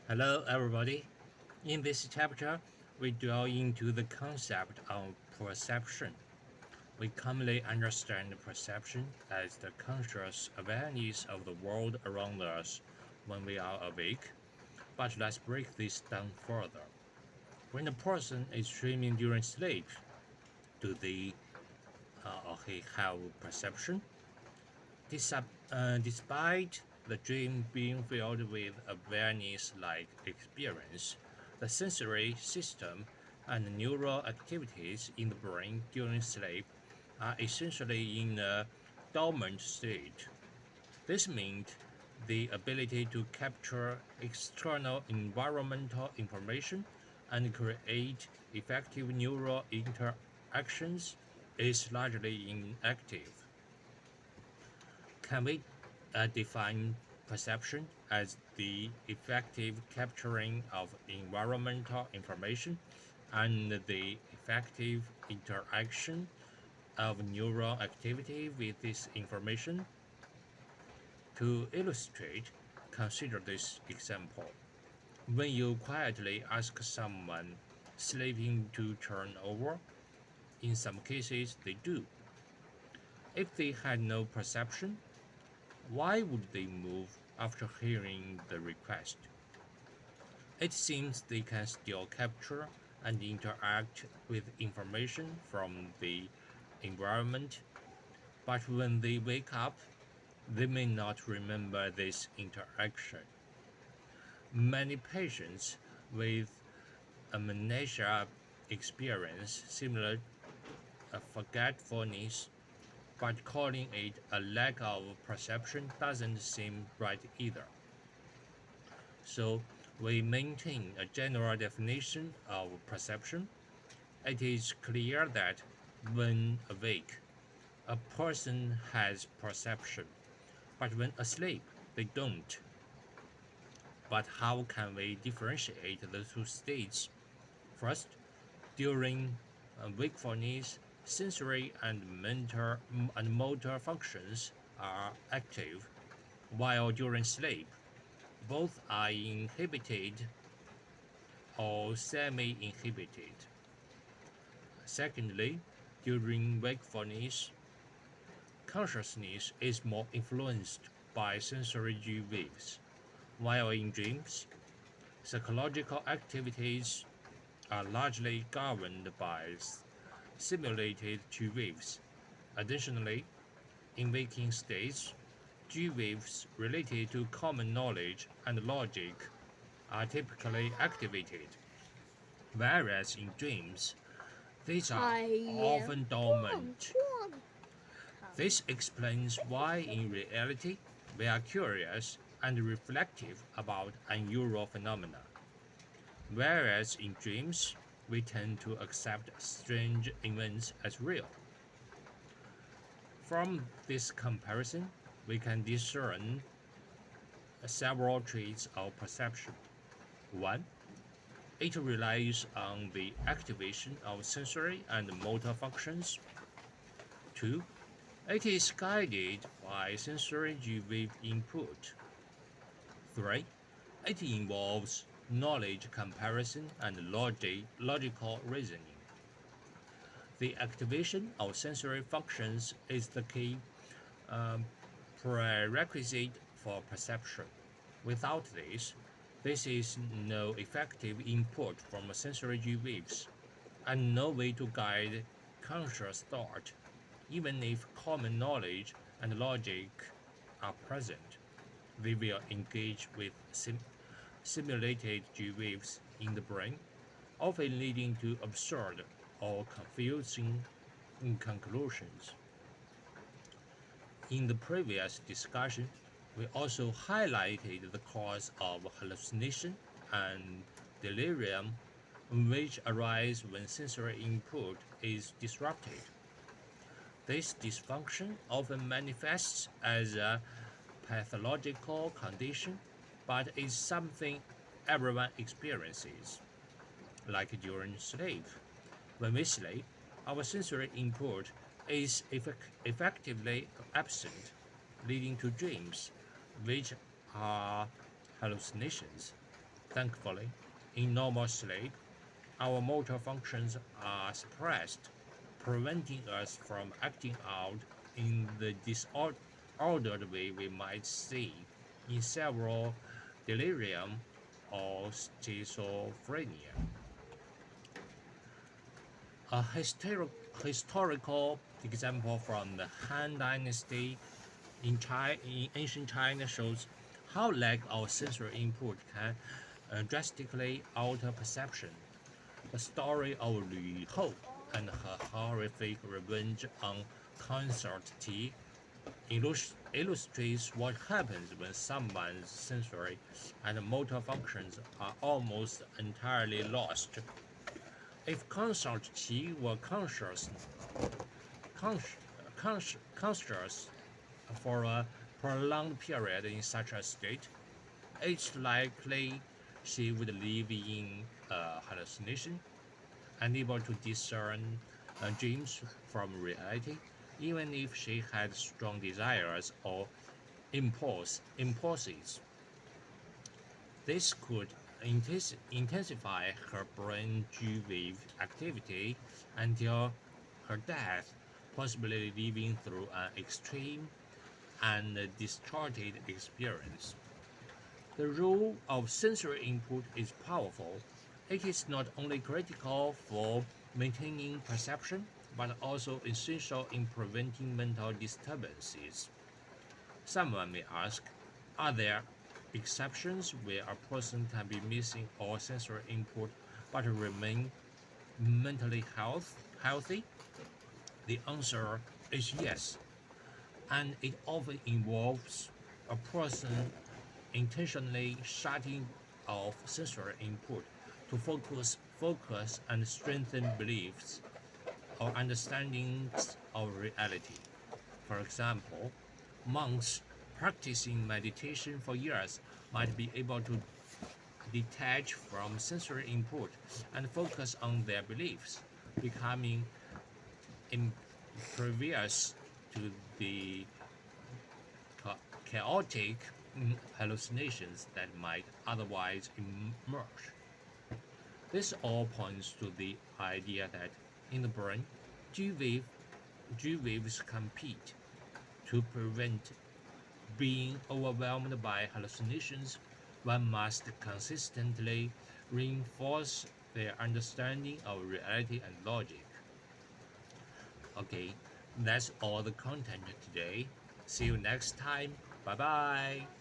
Hello, everybody. In this chapter, we delve into the concept of perception. We commonly understand perception as the conscious awareness of the world around us when we are awake. But let's break this down further. When a person is dreaming during sleep, do they or he have perception? Despite the dream being filled with awareness-like experience, the sensory system and neural activities in the brain during sleep are essentially in a dormant state. This means the ability to capture external environmental information and create effective neural interactions is largely inactive. Can we define perception as the effective capturing of environmental information and the effective interaction of neural activity with this information? To illustrate, consider this example. When you quietly ask someone sleeping to turn over, in some cases they do. If they had no perception, why would they move after hearing the request? It seems they can still capture and interact with information from the environment, but when they wake up, they may not remember this interaction. Many patients with amnesia experience similar forgetfulness, but calling it a lack of perception doesn't seem right either. So we maintain a general definition of perception. It is clear that when awake, a person has perception, but when asleep, they don't. But how can we differentiate the two states? First, during wakefulness, sensory and mental and motor functions are active, while during sleep, both are inhibited or semi-inhibited. Secondly, during wakefulness, consciousness is more influenced by sensory G waves, while in dreams, psychological activities are largely governed by simulated G waves. Additionally, in waking states, G waves related to common knowledge and logic are typically activated, whereas in dreams, these are I am often 壮 dormant. 壮。This explains why, in reality, we are curious and reflective about unusual phenomena, whereas in dreams, we tend to accept strange events as real. From this comparison, we can discern several traits of perception. 1. It relies on the activation of sensory and motor functions. 2. It is guided by sensory G-wave input. 3. It involves knowledge comparison and logical reasoning. The activation of sensory functions is the key um, prerequisite for perception. Without this is no effective input from sensory G waves and no way to guide conscious thought, even if common knowledge and logic are present. We will engage with simulated G waves in the brain, often leading to absurd or confusing conclusions. In the previous discussion, we also highlighted the cause of hallucination and delirium, which arise when sensory input is disrupted. This dysfunction often manifests as a pathological condition, but is something everyone experiences, like during sleep. When we sleep, our sensory input is effectively absent, leading to dreams, which are hallucinations. Thankfully, in normal sleep, our motor functions are suppressed, preventing us from acting out in the disordered way we might see in several delirium or schizophrenia. A historical example from the Han Dynasty in ancient China shows how lack of sensory input can drastically alter perception. The story of Lu Hou and her horrific revenge on Consort Ti illustrates what happens when someone's sensory and motor functions are almost entirely lost. If Consort Qi were conscious for a prolonged period in such a state, it's likely she would live in a hallucination, unable to discern dreams from reality, even if she had strong desires or impulses. This could intensify her brain G-wave activity until her death, possibly living through an extreme and distorted experience. The role of sensory input is powerful. It is not only critical for maintaining perception, but also essential in preventing mental disturbances. Someone may ask, are there exceptions where a person can be missing all sensory input but remain mentally healthy? The answer is yes, and it often involves a person intentionally shutting off sensory input to focus and strengthen beliefs or understandings of reality. For example, monks practicing meditation for years might be able to detach from sensory input and focus on their beliefs, becoming impervious to the chaotic hallucinations that might otherwise emerge. This all points to the idea that in the brain, G wave G waves compete. To prevent being overwhelmed by hallucinations, one must consistently reinforce their understanding of reality and logic. Okay, that's all the content today. See you next time. Bye bye.